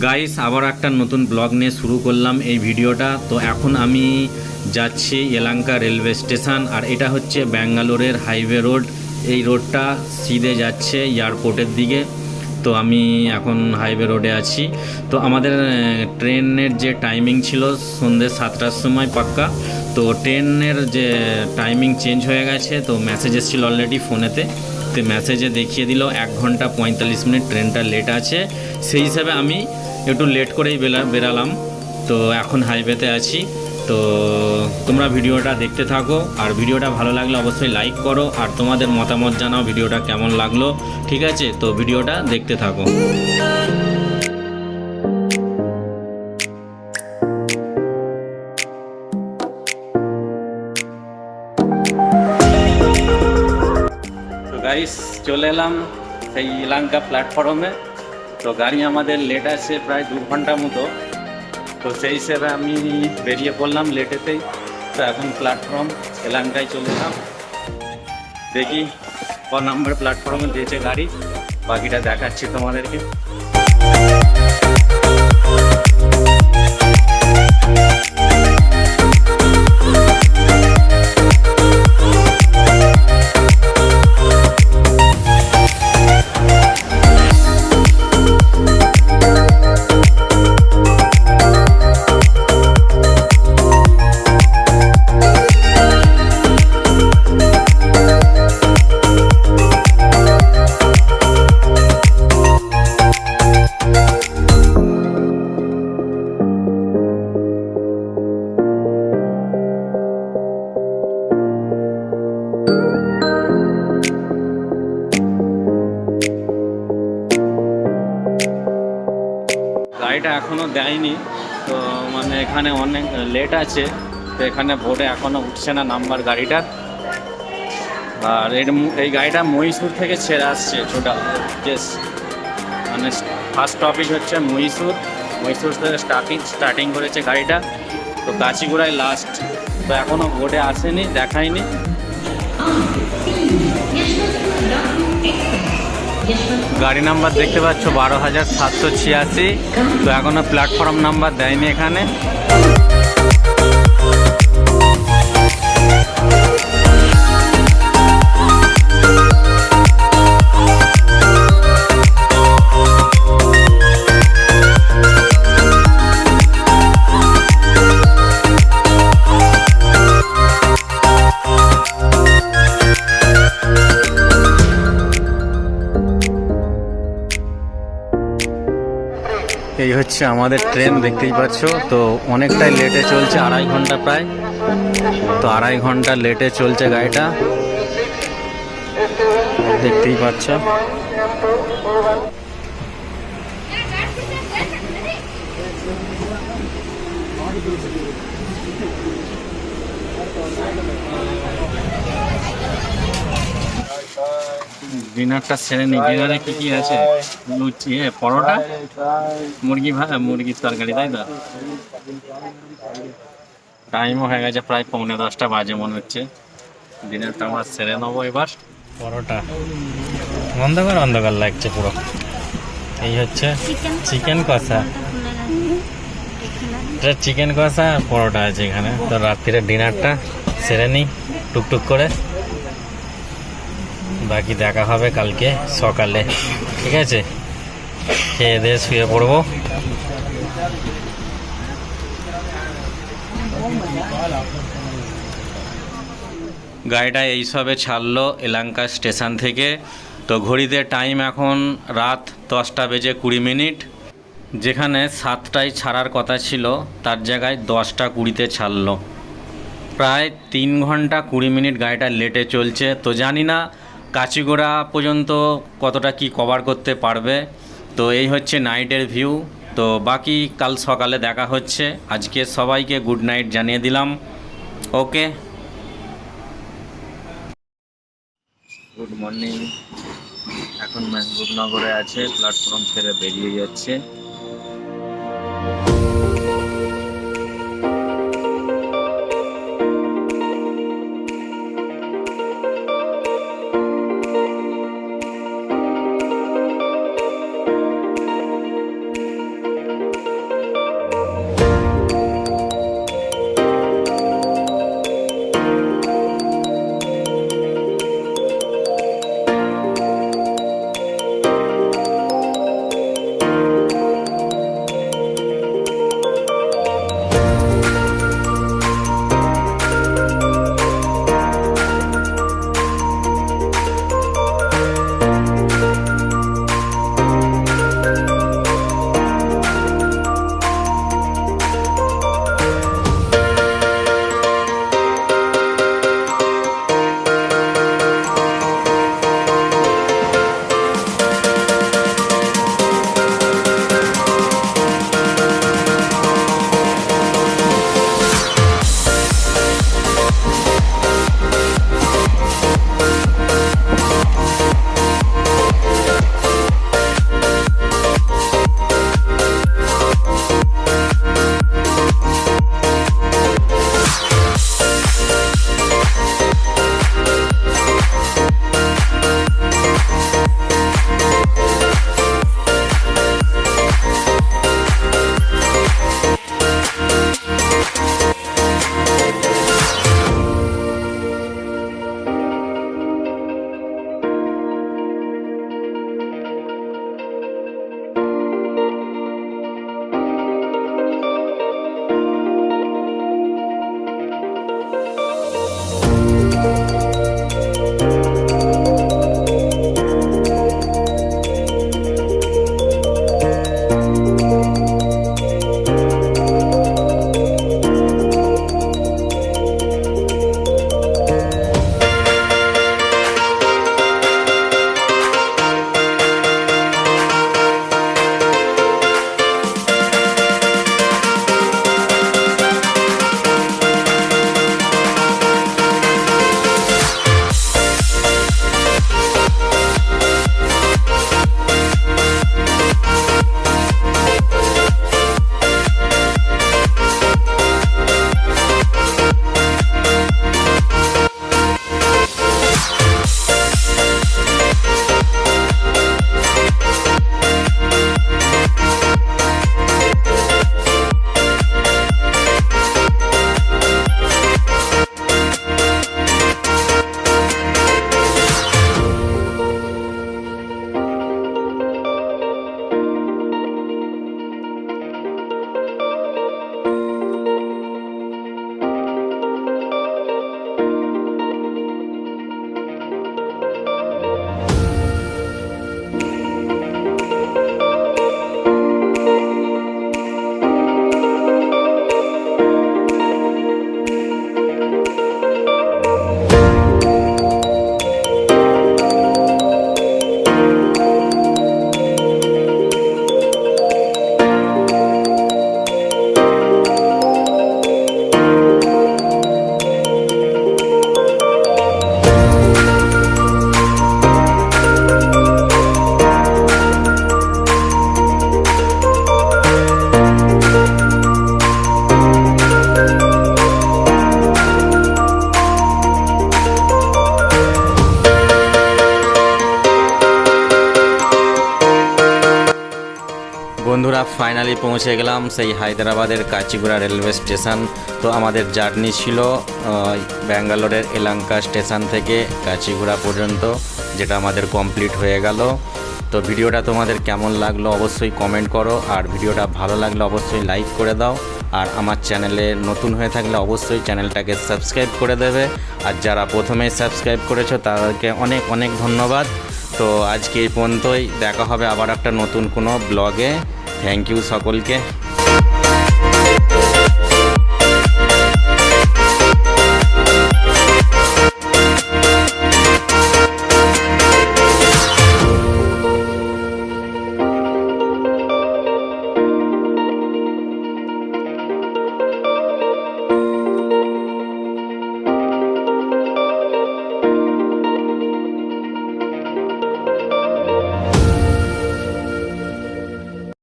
Guys আবার একটা নতুন ব্লগ নিয়ে শুরু করলাম এই ভিডিওটা। তো এখন আমি যাচ্ছি ইয়েলাঙ্কা রেলওয়ে স্টেশন, আর এটা হচ্ছে ব্যাঙ্গালোরের হাইওয়ে রোড। এই রোডটা সিধে যাচ্ছে এয়ারপোর্টের দিকে। তো আমি এখন হাইওয়ে রোডে আছি। তো আমাদের ট্রেনের যে টাইমিং ছিল সন্ধ্যে 7টার সময় পাক্কা, তো ট্রেনের যে টাইমিং চেঞ্জ হয়ে গেছে। তো মেসেজ এসেছিল অলরেডি ফোনেতে, তো মেসেজে দেখিয়ে দিল 1 ঘন্টা 45 মিনিট ট্রেনটা লেট আছে। সেই হিসাবে আমি একটু লেট করেই বেরালাম। তো এখন হাইওয়েতে আছি। তো তোমরা ভিডিওটা দেখতে থাকো, আর ভিডিওটা ভালো লাগলে অবশ্যই লাইক করো, আর তোমাদের মতামত জানাও ভিডিওটা কেমন লাগলো। ঠিক আছে, তো ভিডিওটা দেখতে থাকো। তো গাইস চলে এলাম সেই ইলাঙ্কা প্ল্যাটফর্মে। তো গাড়ি আমাদের লেট আছে প্রায় 2 ঘন্টা মতো। তো সেই হিসেবে আমি বেরিয়ে পড়লাম লেটেতেই। তো এখন প্ল্যাটফর্ম ইলাঙ্কায় চলে এলাম। দেখি ক নাম্বার প্ল্যাটফর্মে দিয়েছে গাড়ি, বাকিটা দেখাচ্ছি তোমাদেরকে। গাড়িটা এখনও দেয়নি, তো মানে এখানে অনেক লেট আছে। তো এখানে বোর্ডে এখনও উঠছে না নাম্বার গাড়িটার। আর এই গাড়িটা মহীশূর থেকে ছেড়ে আসছে টোটাল। মানে ফার্স্ট স্টপেজ হচ্ছে মহীশূর থেকে স্টার্টিং করেছে গাড়িটা। তো কাচিগুড়ায় লাস্ট। তো এখনও বোর্ডে আসেনি, দেখায়নি। গাড়ি নাম্বার দেখতে পাচ্ছ 12,786। তো এখনো প্ল্যাটফর্ম নাম্বার দেয়নি এখানে। এই হচ্ছে আমাদের ট্রেন, দেখতেই পাচ্ছ। তো অনেকটাই লেটে চলছে, 2.5 ঘন্টা প্রায়। তো 2.5 ঘন্টা লেটে চলছে গাড়িটা, দেখতেই পাচ্ছ। ডিনারটা সেরে নি। ডিনারে কি আছে? লুচি, পরোটা, মুরগির তরকারি, তাই তো? টাইমও হয়ে গেছে প্রায় 9:45 বাজে মনে হচ্ছে। ডিনারটা আমরা সেরে নেবো এবার। পরোটা অন্ধকার লাগছে পুরো। এই হচ্ছে চিকেন কষা, চিকেন কষা আর পরোটা আছে এখানে। তো রাত্রিরে ডিনারটা সেরে নিই টুকটুক করে, বাকি দেখা হবে কালকে সকালে। ঠিক আছে, খেয়ে দিয়ে শুয়ে পড়বো। গাড়িটা এইসবে ছাড়লো ইলাঙ্কা স্টেশন থেকে। তো ঘড়িতে টাইম এখন রাত 10:20। যেখানে 7টায় ছাড়ার কথা ছিল তার জায়গায় 10:20 ছাড়লো। প্রায় 3 ঘন্টা 20 মিনিট গাড়িটা লেটে চলছে। তো জানি না কাচিগোড়া পর্যন্ত কতটা কি কভার করতে পারবে। তো এই হচ্ছে নাইটের ভিউ। তো বাকি কাল সকালে দেখা হচ্ছে। আজকে সবাইকে গুড নাইট জানিয়ে দিলাম। ওকে, গুড মর্নিং। এখন মেহবুবনগরে আছে, প্ল্যাটফর্ম ছেড়ে বেরিয়ে যাচ্ছে। আমরা ফাইনালি পৌঁছে গেলাম সেই হায়দ্রাবাদের কাচিগুড়া রেলওয়ে স্টেশন। তো আমাদের জার্নি ছিল ব্যাঙ্গালোরের এলাঙ্কা স্টেশন থেকে কাচিগুড়া পর্যন্ত, যেটা আমাদের কমপ্লিট হয়ে গেল। তো ভিডিওটা তোমাদের কেমন লাগলো অবশ্যই কমেন্ট করো, আর ভিডিওটা ভালো লাগলে অবশ্যই লাইক করে দাও, আর আমার চ্যানেলে নতুন হয়ে থাকলে অবশ্যই চ্যানেলটাকে সাবস্ক্রাইব করে দেবে, আর যারা প্রথমেই সাবস্ক্রাইব করেছো তাদেরকে অনেক অনেক ধন্যবাদ। তো আজকে এই পর্যন্তই, দেখা হবে আবার একটা নতুন কোনো ব্লগে। থ্যাংক ইউ সকলকে।